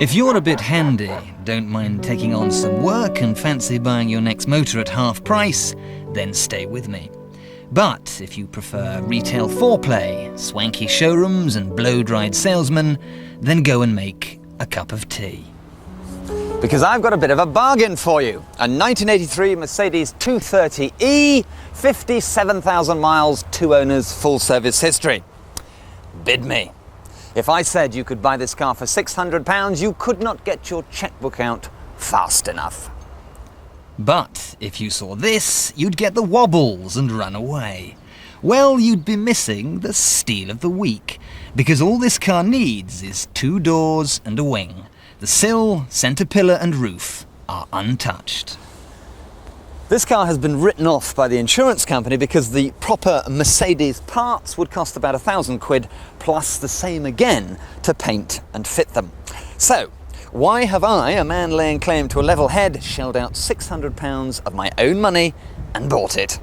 If you're a bit handy, don't mind taking on some work and fancy buying your next motor at half price, then stay with me. But if you prefer retail foreplay, swanky showrooms and blow-dried salesmen, then go and make a cup of tea. Because I've got a bit of a bargain for you. A 1983 Mercedes 230e, 57,000 miles, 2 owners, full service history. Bid me. If I said you could buy this car for £600, you could not get your checkbook out fast enough. But if you saw this, you'd get the wobbles and run away. Well, you'd be missing the steal of the week, because all this car needs is 2 doors and a wing. The sill, centre pillar and roof are untouched. This car has been written off by the insurance company because the proper Mercedes parts would cost about £1,000 plus the same again to paint and fit them. So, why have I, a man laying claim to a level head, shelled out £600 of my own money and bought it?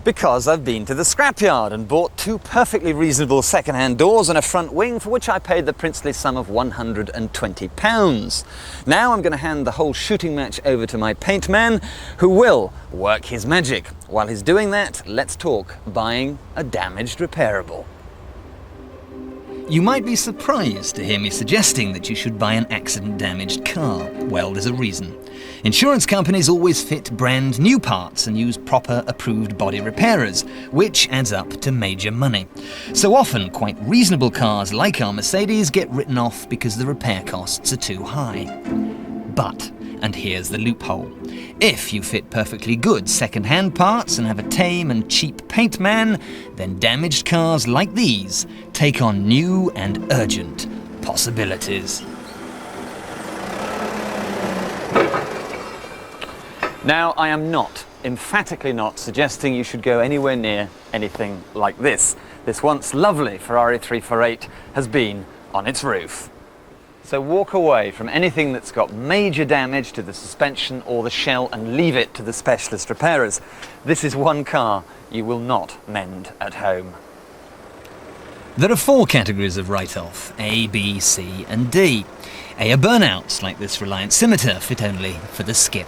Because I've been to the scrapyard and bought 2 perfectly reasonable second-hand doors and a front wing for which I paid the princely sum of £120. Now I'm going to hand the whole shooting match over to my paint man, who will work his magic. While he's doing that, let's talk buying a damaged repairable. You might be surprised to hear me suggesting that you should buy an accident-damaged car. Well, there's a reason. Insurance companies always fit brand new parts and use proper approved body repairers, which adds up to major money. So often, quite reasonable cars like our Mercedes get written off because the repair costs are too high. But, and here's the loophole, if you fit perfectly good second-hand parts and have a tame and cheap paint man, then damaged cars like these take on new and urgent possibilities. Now, I am not, emphatically not, suggesting you should go anywhere near anything like this. This once lovely Ferrari 348 has been on its roof. So walk away from anything that's got major damage to the suspension or the shell and leave it to the specialist repairers. This is one car you will not mend at home. There are 4 categories of write-off, A, B, C and D. A are burnouts, like this Reliant Scimitar, fit only for the skip.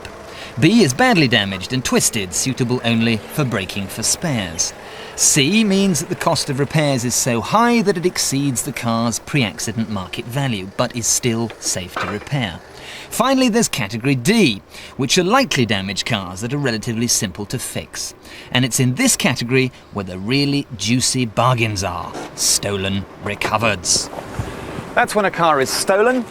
B is badly damaged and twisted, suitable only for breaking for spares. C means that the cost of repairs is so high that it exceeds the car's pre-accident market value, but is still safe to repair. Finally, there's category D, which are lightly damaged cars that are relatively simple to fix. And it's in this category where the really juicy bargains are: stolen recovereds. That's when a car is stolen,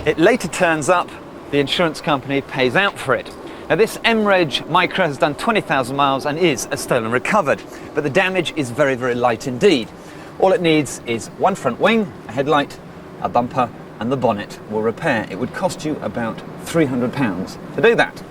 it later turns up, the insurance company pays out for it. Now this M-Reg Micra has done 20,000 miles and is a stolen recovered, but the damage is very, very light indeed. All it needs is 1 front wing, a headlight, a bumper, and the bonnet will repair. It would cost you about £300 to do that.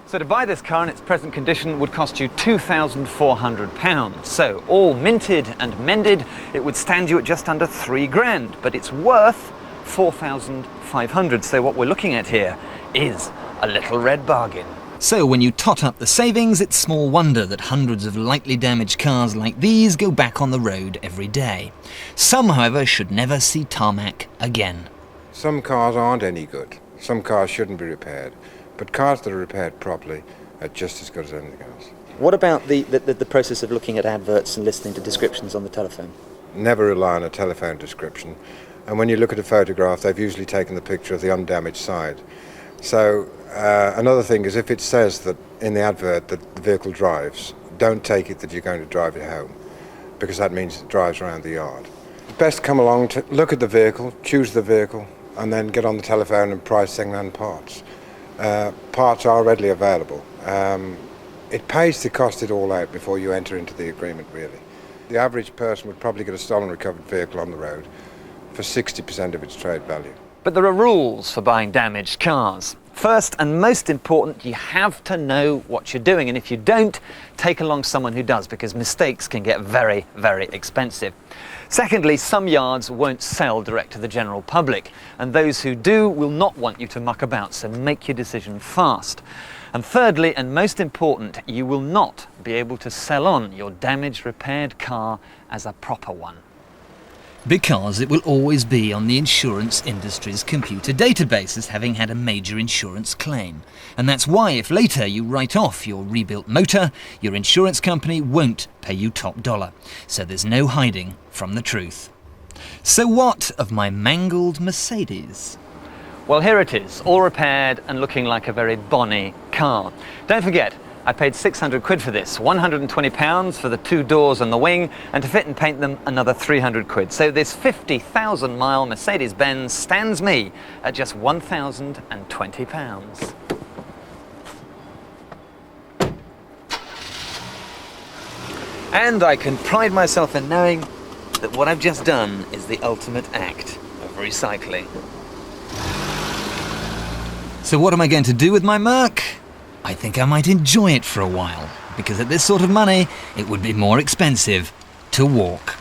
So to buy this car in its present condition would cost you £2,400. So all minted and mended, it would stand you at just under £3,000, but it's worth £4,500. So what we're looking at here is a little red bargain. So when you tot up the savings, it's small wonder that hundreds of lightly damaged cars like these go back on the road every day. Some, however, should never see tarmac again. Some cars aren't any good. Some cars shouldn't be repaired. But cars that are repaired properly are just as good as anything else. What about the process of looking at adverts and listening to descriptions on the telephone? Never rely on a telephone description. And when you look at a photograph, they've usually taken the picture of the undamaged side. So another thing is, if it says that in the advert that the vehicle drives, don't take it that you're going to drive it home, because that means it drives around the yard. Best come along to look at the vehicle, choose the vehicle, and then get on the telephone and price second-hand parts. Parts are readily available. It pays to cost it all out before you enter into the agreement, really. The average person would probably get a stolen recovered vehicle on the road for 60% of its trade value. But there are rules for buying damaged cars. First and most important, you have to know what you're doing, and if you don't, take along someone who does, because mistakes can get very, very expensive. Secondly, some yards won't sell direct to the general public, and those who do will not want you to muck about, so make your decision fast. And thirdly, and most important, you will not be able to sell on your damaged, repaired car as a proper one. Because it will always be on the insurance industry's computer database as having had a major insurance claim. And that's why if later you write off your rebuilt motor, your insurance company won't pay you top dollar. So there's no hiding from the truth. So what of my mangled Mercedes? Well, here it is, all repaired and looking like a very bonny car. Don't forget, I paid 600 quid for this, £120 for the 2 doors and the wing, and to fit and paint them another 300 quid. So this 50,000 mile Mercedes-Benz stands me at just £1,020. And I can pride myself in knowing that what I've just done is the ultimate act of recycling. So what am I going to do with my Merc? I think I might enjoy it for a while, because at this sort of money, it would be more expensive to walk.